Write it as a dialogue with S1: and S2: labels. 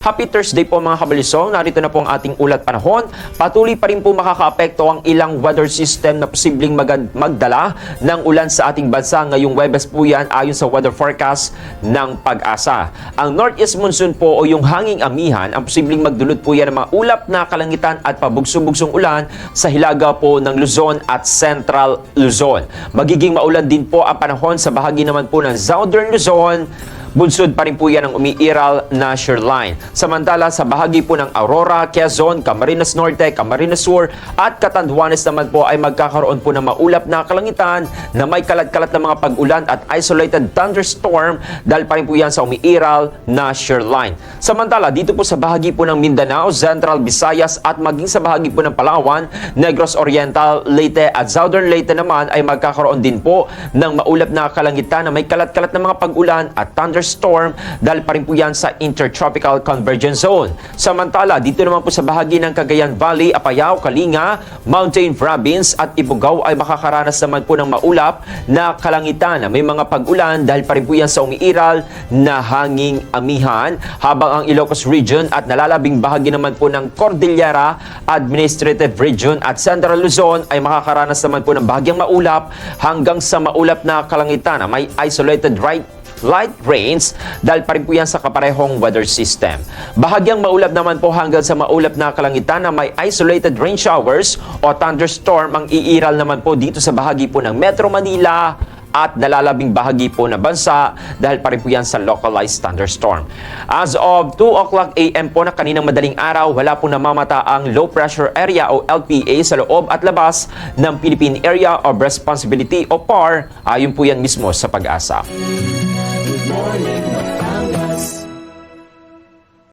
S1: Happy Thursday po mga kabalisong, narito na po ang ating ulat panahon. Patuloy pa rin po makakaapekto ang ilang weather system na posibleng magdala ng ulan sa ating bansa. Ngayong Huwebes po yan ayon sa weather forecast ng Pag-asa. Ang Northeast Monsoon po o yung hanging amihan, ang posibleng magdulot po yan ng mga ulap na kalangitan at pabugso-bugsong ulan sa hilaga po ng Luzon at Central Luzon. Magiging maulan din po ang panahon sa bahagi naman po ng Southern Luzon. Bunsod pa rin po yan ang umiiral na shoreline. Samantala sa bahagi po ng Aurora, Quezon, Camarines Norte, Camarines Sur at Catanduanes naman po ay magkakaroon po ng maulap na kalangitan na may kalat-kalat na mga pag-ulan at isolated thunderstorm dahil pa rin po yan sa umiiral na shoreline. Samantala dito po sa bahagi po ng Mindanao, Central Visayas at maging sa bahagi po ng Palawan, Negros Oriental, Leyte at Southern Leyte naman ay magkakaroon din po ng maulap na kalangitan na may kalat-kalat na mga pag-ulan at thunderstorm dahil pa rin po yan sa Intertropical Convergence Zone. Samantala, dito naman po sa bahagi ng Cagayan Valley, Apayao, Kalinga, Mountain Province at Ifugao ay makakaranas naman po ng maulap na kalangitan na may mga pag-ulan dahil pa rin po yan sa umiiral na hanging amihan, habang ang Ilocos Region at nalalabing bahagi naman po ng Cordillera Administrative Region at Central Luzon ay makakaranas naman po ng bahagyang maulap hanggang sa maulap na kalangitan na may isolated light rains dahil pa rin po yan sa kaparehong weather system. Bahagyang maulap naman po hanggang sa maulap na kalangitan na may isolated rain showers o thunderstorm ang iiral naman po dito sa bahagi po ng Metro Manila at nalalabing bahagi po na bansa dahil pa rin po yan sa localized thunderstorm. As of 2 o'clock a.m. po na kaninang madaling araw, wala po namamata ang low pressure area o LPA sa loob at labas ng Philippine Area of Responsibility o PAR, ayon po yan mismo sa Pag-asa.